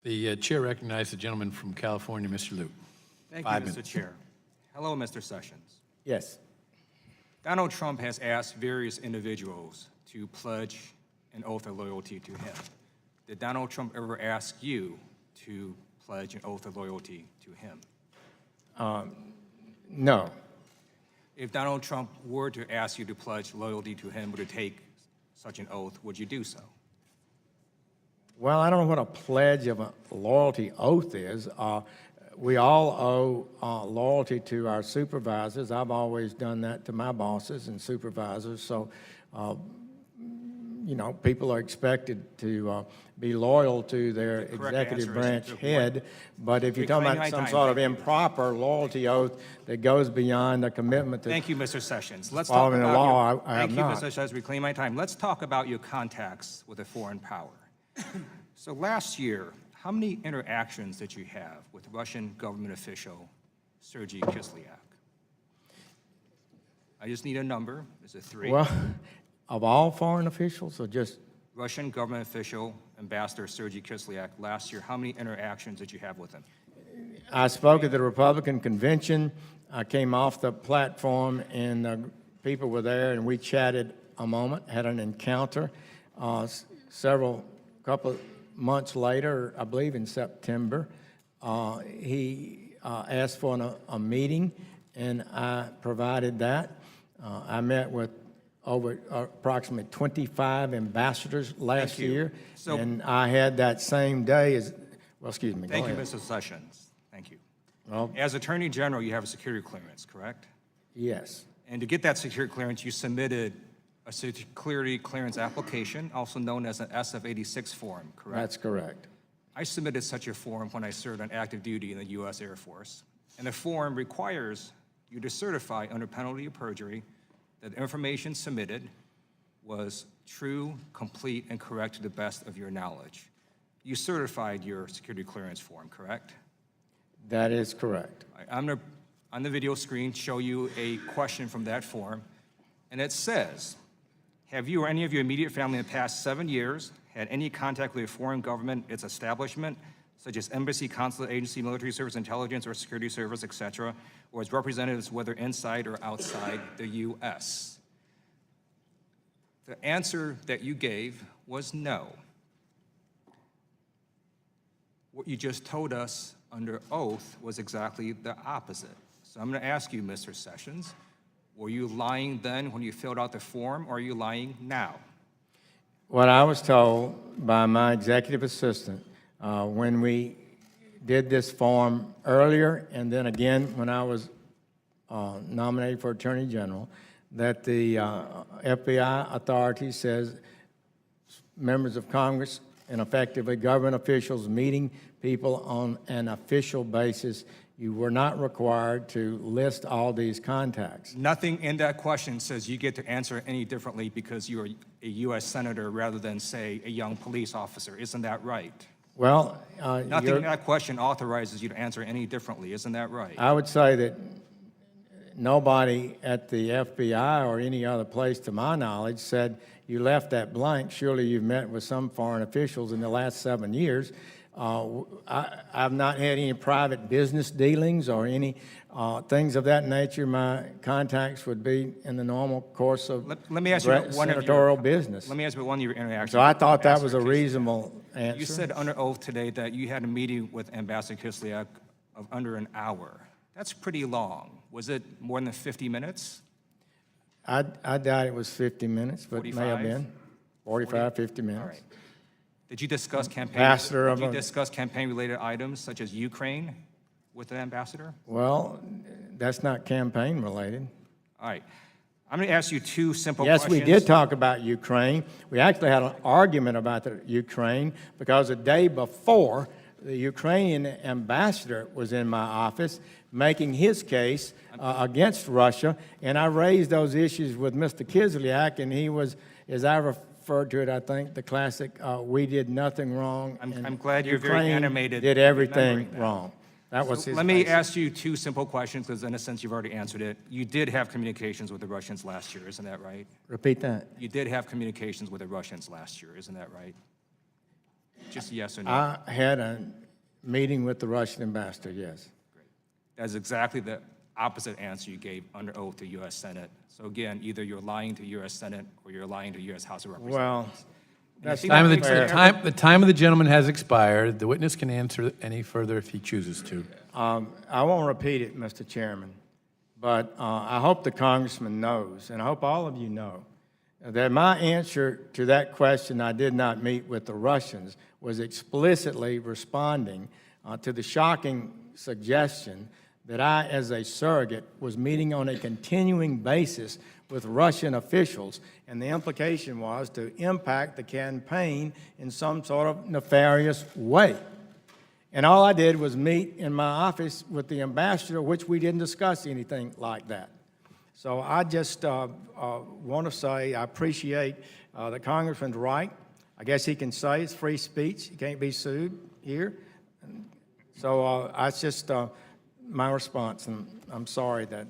The chair recognizes the gentleman from California, Mr. Lieu. Thank you, Mr. Chair. Hello, Mr. Sessions. Yes. Donald Trump has asked various individuals to pledge an oath of loyalty to him. Did Donald Trump ever ask you to pledge an oath of loyalty to him? No. If Donald Trump were to ask you to pledge loyalty to him or to take such an oath, would you do so? Well, I don't know what a pledge of a loyalty oath is. We all owe loyalty to our supervisors. I've always done that to my bosses and supervisors. So, you know, people are expected to be loyal to their executive branch head. But if you're talking about some sort of improper loyalty oath that goes beyond a commitment to Thank you, Mr. Sessions. Let's following talk the about law, your, I have Thank you, not. Mr. Sessions. Reclaim my time. Let's talk about your contacts with a foreign power. So last year, how many interactions did you have with Russian government official Sergei Kislyak? I just need a number. Is it 3? Well, of all foreign officials or just? Russian government official, Ambassador Sergei Kislyak, last year, how many interactions did you have with him? I spoke at the Republican convention. I came off the platform and people were there and we chatted a moment, had an encounter. Couple of months later, I believe in September, he asked for a meeting and I provided that. I met with over approximately 25 ambassadors last year, so, and I had that same day as, well, excuse me. Thank you, Mr. Sessions. Thank you. Well, as Attorney General, you have a security clearance, correct? Yes. And to get that security clearance, you submitted a security clearance application, also known as an SF-86 form, correct? That's correct. I submitted such a form when I served on active duty in the U.S. Air Force, and the form requires you to certify under penalty of perjury that the information submitted was true, complete, and correct to the best of your knowledge. You certified your security clearance form, correct? That is correct. I'm going to, on the video screen, show you a question from that form, and it says, have you or any of your immediate family in the past 7 years had any contact with a foreign government, its establishment, such as embassy, consulate, agency, military service, intelligence, or security service, etc., or as representatives, whether inside or outside the U.S.? The answer that you gave was no. What you just told us under oath was exactly the opposite. So I'm going to ask you, Mr. Sessions, were you lying then when you filled out the form, or are you lying now? What I was told by my executive assistant when we did this form earlier, and then again when I was nominated for Attorney General, that the FBI authority says members of Congress and effectively government officials meeting people on an official basis, you were not required to list all these contacts. Nothing in that question says you get to answer any differently because you're a U.S. Senator rather than, say, a young police officer. Isn't that right? Well, nothing in that question authorizes you to answer any differently. Isn't that right? I would say that nobody at the FBI or any other place, to my knowledge, said you left that blank. Surely you've met with some foreign officials in the last 7 years. I've not had any private business dealings or any things of that nature. My contacts would be in the normal course of let me ask you senatorial business. Let me ask you one of your interactions. So I thought that was a reasonable answer. You said under oath today that you had a meeting with Ambassador Kislyak of under an hour. That's pretty long. Was it more than 50 minutes? I doubt it was 50 minutes, but 45? it may have been 45, 50 minutes. All right. Did you discuss campaign-related items such as Ukraine with the ambassador? Well, that's not campaign related. All right. I'm going to ask you two simple questions. questions. Yes, we did talk about Ukraine. We actually had an argument about the Ukraine because the day before, the Ukrainian ambassador was in my office making his case against Russia, and I raised those issues with Mr. Kislyak, and he was, as I referred to it, I think, the classic, we did nothing wrong. I'm glad you're Ukraine very animated. Did everything wrong. That was so his let me basis. ask you two simple questions, because in a sense you've already answered it. You did have communications with the Russians last year, isn't that right? Repeat that. You did have communications with the Russians last year, isn't that right? Just yes or no? I had a meeting with the Russian ambassador, yes. That's exactly the opposite answer you gave under oath to U.S. Senate. So again, either you're lying to U.S. Senate or you're lying to U.S. House of Representatives. Well, that's think not that Time of makes fair. the time of the gentleman has expired. The witness can answer any further if he chooses to. I won't repeat it, Mr. Chairman, but I hope the congressman knows, and I hope all of you know, that my answer to that question, I did not meet with the Russians, was explicitly responding to the shocking suggestion that I, as a surrogate, was meeting on a continuing basis with Russian officials, and the implication was to impact the campaign in some sort of nefarious way. And all I did was meet in my office with the ambassador, which we didn't discuss anything like that. So I just want to say I appreciate the congressman's right. I guess he can say it's free speech. He can't be sued here. So that's just my response, and I'm sorry that